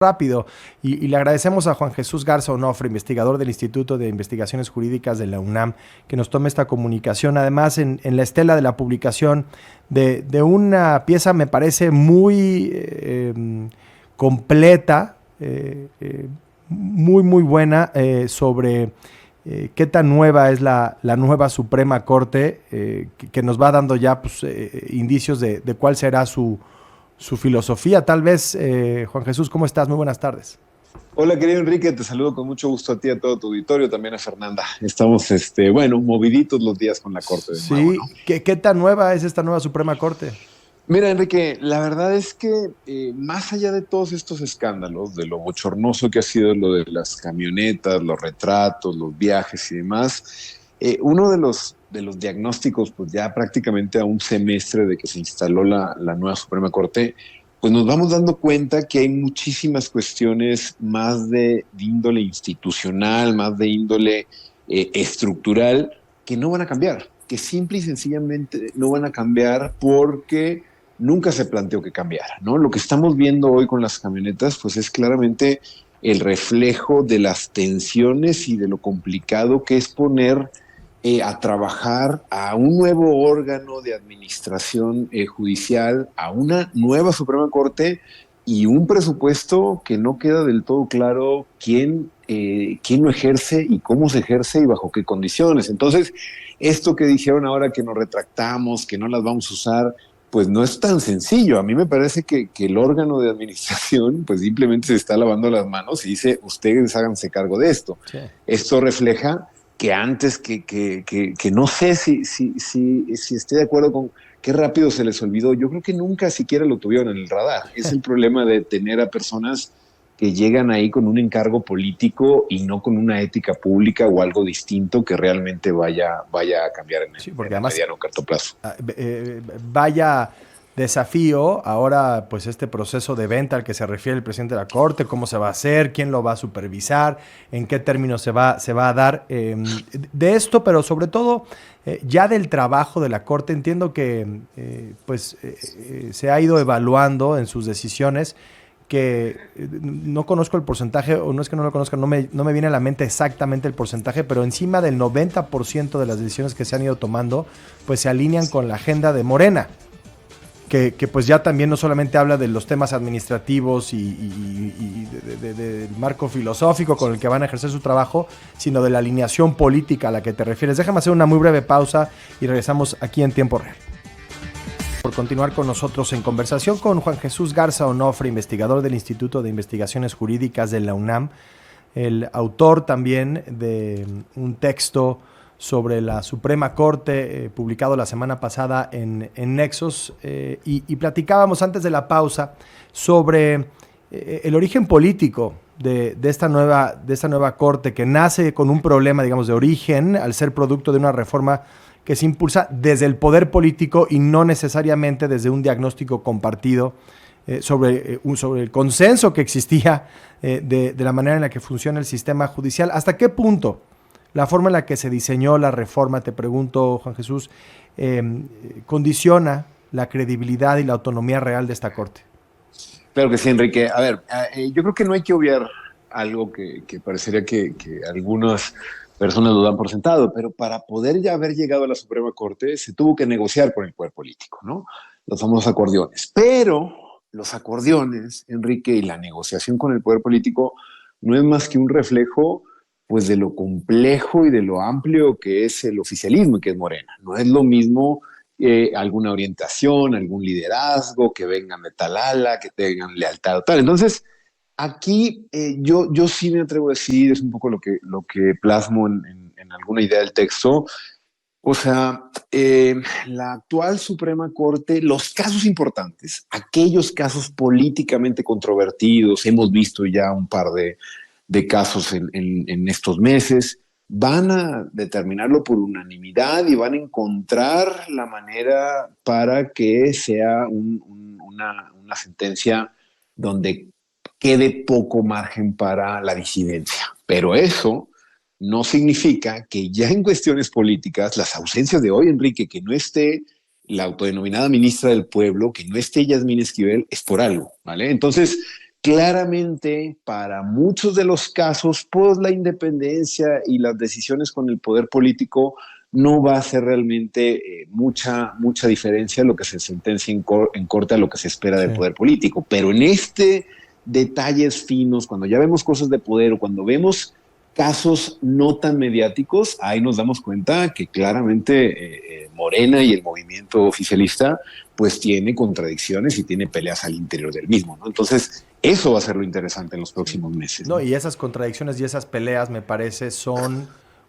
rápido y le agradecemos a Juan Jesús Garza Onofre, investigador del Instituto de Investigaciones Jurídicas de la UNAM, que nos tome esta comunicación, además en la estela de la publicación de una pieza, me parece muy completa, muy buena, sobre qué tan nueva es la nueva Suprema Corte, que nos va dando ya pues, indicios de cuál será su filosofía. Tal vez, Juan Jesús, ¿cómo estás? Muy buenas tardes. Hola, querido Enrique, te saludo con mucho gusto a ti, a todo tu auditorio, también a Fernanda. Estamos, moviditos los días con la Corte de nuevo, Sí, ¿no? ¿qué tan nueva es esta nueva Suprema Corte? Mira, Enrique, la verdad es que más allá de todos estos escándalos, de lo bochornoso que ha sido lo de las camionetas, los retratos, los viajes y demás, uno de los diagnósticos, pues ya prácticamente a un semestre de que se instaló la nueva Suprema Corte, pues nos vamos dando cuenta que hay muchísimas cuestiones más de índole institucional, más de índole estructural, que no van a cambiar, que simple y sencillamente no van a cambiar porque nunca se planteó que cambiara, ¿no? Lo que estamos viendo hoy con las camionetas, pues es claramente el reflejo de las tensiones y de lo complicado que es poner a trabajar a un nuevo órgano de administración judicial, a una nueva Suprema Corte y un presupuesto que no queda del todo claro quién lo ejerce y cómo se ejerce y bajo qué condiciones. Entonces, esto que dijeron ahora que nos retractamos, que no las vamos a usar, pues no es tan sencillo. A mí me parece que el órgano de administración pues simplemente se está lavando las manos y dice, ustedes háganse cargo de esto. Sí. Esto refleja que antes que no sé si estoy de acuerdo con qué rápido se les olvidó. Yo creo que nunca siquiera lo tuvieron en el radar. Es el problema de tener a personas que llegan ahí con un encargo político y no con una ética pública o algo distinto que realmente vaya a cambiar Sí, en porque el además, mediano o corto plazo. vaya desafío ahora, pues este proceso de venta al que se refiere el presidente de la Corte, cómo se va a hacer, quién lo va a supervisar, en qué términos se va a dar, de esto, pero sobre todo ya del trabajo de la Corte. Entiendo que se ha ido evaluando en sus decisiones, que no conozco el porcentaje, o no es que no lo conozca, no me viene a la mente exactamente el porcentaje, pero encima del 90% de las decisiones que se han ido tomando, pues se alinean con la agenda de Morena, que pues ya también no solamente habla de los temas administrativos y del marco filosófico con el que van a ejercer su trabajo, sino de la alineación política a la que te refieres. Déjame hacer una muy breve pausa y regresamos aquí en tiempo real. Por continuar con nosotros en conversación con Juan Jesús Garza Onofre, investigador del Instituto de Investigaciones Jurídicas de la UNAM, el autor también de un texto sobre la Suprema Corte, publicado la semana pasada en Nexos, y platicábamos antes de la pausa sobre el origen político de esta nueva Corte, que nace con un problema, digamos, de origen, al ser producto de una reforma que se impulsa desde el poder político y no necesariamente desde un diagnóstico compartido sobre el consenso que existía de la manera en la que funciona el sistema judicial. ¿Hasta qué punto la forma en la que se diseñó la reforma, te pregunto, Juan Jesús, condiciona la credibilidad y la autonomía real de esta Corte? Claro que sí, Enrique. A ver, yo creo que no hay que obviar algo que parecería que algunas personas lo dan por sentado, pero para poder ya haber llegado a la Suprema Corte se tuvo que negociar con el poder político, ¿no? Los famosos acordeones. Pero los acordeones, Enrique, y la negociación con el poder político no es más que un reflejo, pues, de lo complejo y de lo amplio que es el oficialismo y que es Morena. No es lo mismo alguna orientación, algún liderazgo, que vengan de tal ala, que tengan lealtad o tal. Entonces, aquí yo sí me atrevo a decir, es un poco lo que plasmo en alguna idea del texto. O sea, la actual Suprema Corte, los casos importantes, aquellos casos políticamente controvertidos, hemos visto ya un par de casos en estos meses, van a determinarlo por unanimidad y van a encontrar la manera para que sea una sentencia donde quede poco margen para la disidencia. Pero eso no significa que ya en cuestiones políticas, las ausencias de hoy, Enrique, que no esté la autodenominada ministra del Pueblo, que no esté Yasmín Esquivel, es por algo, ¿vale? Entonces, claramente para muchos de los casos, pues la independencia y las decisiones con el poder político no va a ser realmente mucha diferencia lo que se sentencia en corte a lo que se espera Sí. del poder político. Pero en detalles finos, cuando ya vemos cosas de poder o cuando vemos casos no tan mediáticos, ahí nos damos cuenta que claramente Morena y el movimiento oficialista pues tiene contradicciones y tiene peleas al interior del mismo, ¿no? Entonces, eso va a ser lo interesante en los próximos meses, No, ¿no? y esas contradicciones y esas peleas, me parece, son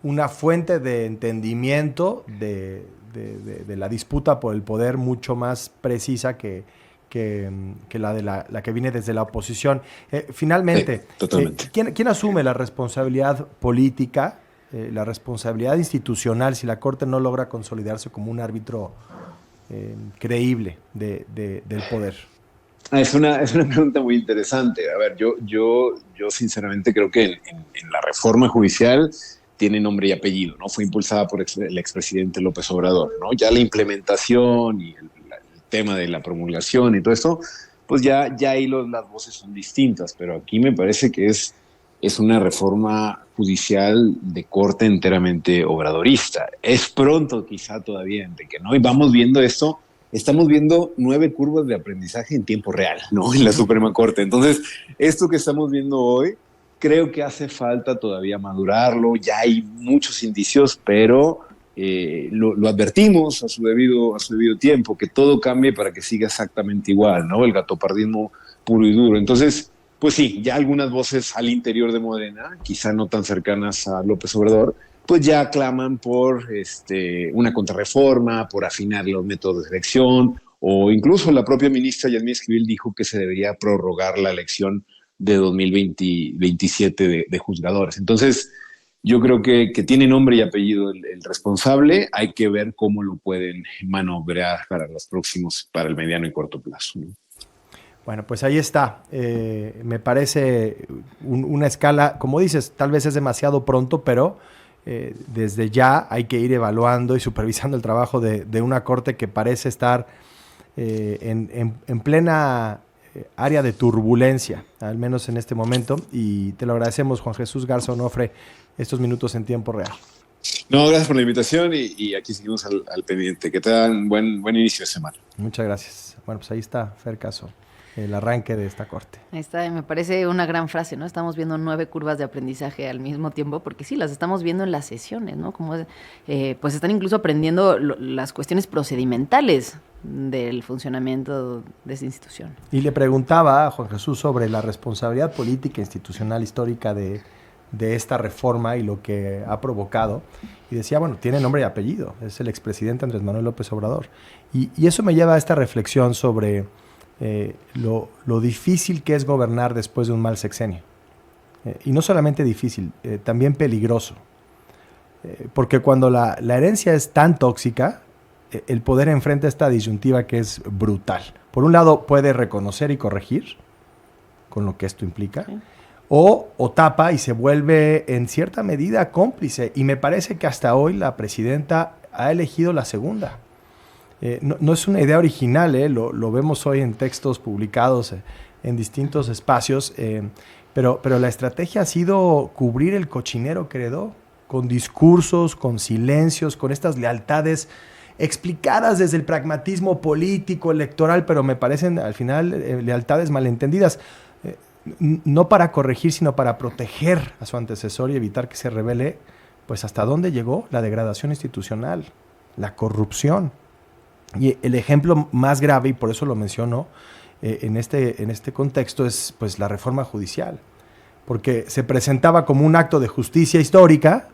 una fuente de entendimiento de la disputa por el poder mucho más precisa que la que viene desde la oposición. Sí, Finalmente, totalmente. ¿quién asume la responsabilidad política, la responsabilidad institucional si la Corte no logra consolidarse como un árbitro creíble del poder? Es una pregunta muy interesante. A ver, yo sinceramente creo que en la reforma judicial tiene nombre y apellido, ¿no? Fue impulsada por el expresidente López Obrador, ¿no? Ya la implementación y el tema de la promulgación y todo esto, pues ya ahí las voces son distintas, pero aquí me parece que es una reforma judicial de corte enteramente obradorista. Es pronto quizá todavía, Enrique, ¿no? Y vamos viendo esto, estamos viendo 9 curvas de aprendizaje en tiempo real, ¿no? En la Suprema Corte. Entonces, esto que estamos viendo hoy, creo que hace falta todavía madurarlo, ya hay muchos indicios, pero lo advertimos a su debido tiempo, que todo cambie para que siga exactamente igual, ¿no? El gatopardismo puro y duro. Entonces, pues sí, ya algunas voces al interior de Morena, quizá no tan cercanas a López Obrador, pues ya claman por una contrarreforma, por afinar los métodos de elección, o incluso la propia ministra Yasmín Esquivel dijo que se debería prorrogar la elección de 2027 de juzgadores. Entonces, yo creo que tiene nombre y apellido el responsable, hay que ver cómo lo pueden manobrar para los próximos, para el mediano y corto plazo, ¿no? Bueno, pues ahí está. Me parece una escala, como dices, tal vez es demasiado pronto, pero desde ya hay que ir evaluando y supervisando el trabajo de una corte que parece estar en plena área de turbulencia, al menos en este momento. Y te lo agradecemos, Juan Jesús Garza Onofre, estos minutos en tiempo real. No, gracias por la invitación y aquí seguimos al pendiente. Que te dan buen inicio de semana. Muchas gracias. Bueno, pues ahí está, Fer Caso, el arranque de esta corte. Ahí está, me parece una gran frase, ¿no? Estamos viendo 9 curvas de aprendizaje al mismo tiempo, porque sí, las estamos viendo en las sesiones, ¿no? Como pues están incluso aprendiendo las cuestiones procedimentales del funcionamiento de esa institución. Y le preguntaba a Juan Jesús sobre la responsabilidad política e institucional histórica de esta reforma y lo que ha provocado. Y decía, bueno, tiene nombre y apellido, es el expresidente Andrés Manuel López Obrador. Y eso me lleva a esta reflexión sobre lo difícil que es gobernar después de un mal sexenio. Y no solamente difícil, también peligroso. Porque cuando la herencia es tan tóxica, el poder enfrenta esta disyuntiva que es brutal. Por un lado, puede reconocer y corregir, con lo que esto implica, sí, o tapa y se vuelve en cierta medida cómplice. Y me parece que hasta hoy la presidenta ha elegido la segunda. No es una idea original, lo vemos hoy en textos publicados en distintos espacios, pero la estrategia ha sido cubrir el cochinero que heredó, con discursos, con silencios, con estas lealtades explicadas desde el pragmatismo político, electoral, pero me parecen al final lealtades malentendidas. No para corregir, sino para proteger a su antecesor y evitar que se revele, pues hasta dónde llegó la degradación institucional, la corrupción. Y el ejemplo más grave, y por eso lo menciono en este contexto, es pues la reforma judicial, porque se presentaba como un acto de justicia histórica,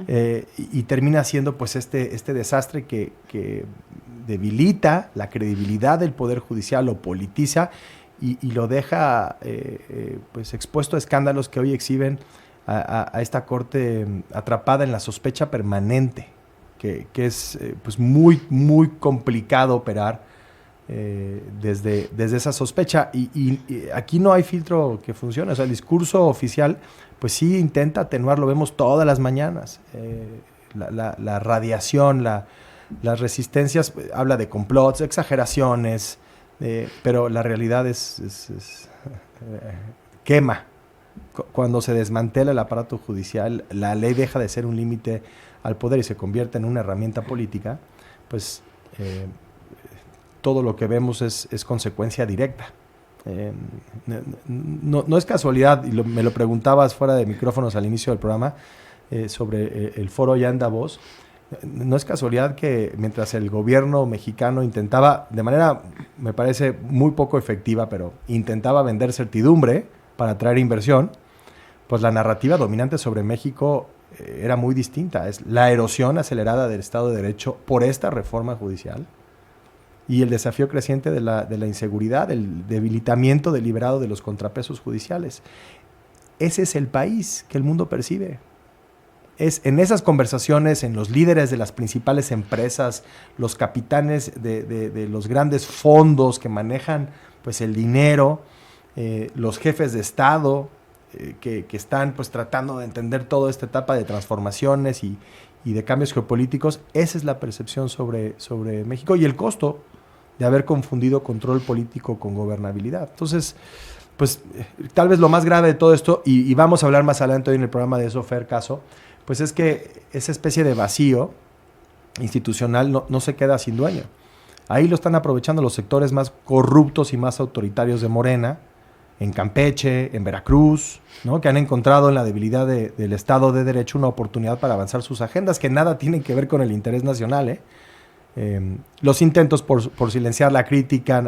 sí, y termina siendo pues este desastre que debilita la credibilidad del Poder Judicial, lo politiza y lo deja pues expuesto a escándalos que hoy exhiben a esta corte atrapada en la sospecha permanente, que es pues muy complicado operar desde esa sospecha y aquí no hay filtro que funcione. O sea, el discurso oficial pues sí intenta atenuar, lo vemos todas las mañanas, la radiación, las resistencias, habla de complots, exageraciones, pero la realidad es quema. Cuando se desmantela el aparato judicial, la ley deja de ser un límite al poder y se convierte en una herramienta política, pues todo lo que vemos es consecuencia directa. No es casualidad, y me lo preguntabas fuera de micrófonos al inicio del programa, sobre el foro Ya en Davos. No es casualidad que mientras el gobierno mexicano intentaba, de manera, me parece muy poco efectiva, pero intentaba vender certidumbre para atraer inversión, pues la narrativa dominante sobre México era muy distinta. Es la erosión acelerada del Estado de Derecho por esta reforma judicial y el desafío creciente de la inseguridad, el debilitamiento deliberado de los contrapesos judiciales. Ese es el país que el mundo percibe. Es en esas conversaciones, en los líderes de las principales empresas, los capitanes de los grandes fondos que manejan pues, el dinero, los jefes de Estado que están pues, tratando de entender toda esta etapa de transformaciones y de cambios geopolíticos. Esa es la percepción sobre México y el costo de haber confundido control político con gobernabilidad. Entonces, pues tal vez lo más grave de todo esto, y vamos a hablar más adelante hoy en el programa de eso, Fer Caso, pues es que esa especie de vacío institucional no se queda sin dueño. Ahí lo están aprovechando los sectores más corruptos y más autoritarios de Morena, en Campeche, en Veracruz, ¿no? Que han encontrado en la debilidad del Estado de Derecho una oportunidad para avanzar sus agendas que nada tienen que ver con el interés nacional, los intentos por silenciar la crítica,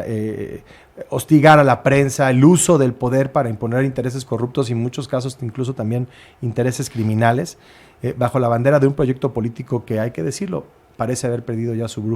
hostigar a la prensa, el uso del poder para imponer intereses corruptos y en muchos casos incluso también intereses criminales, bajo la bandera de un proyecto político que, hay que decirlo, parece haber perdido ya su brújula.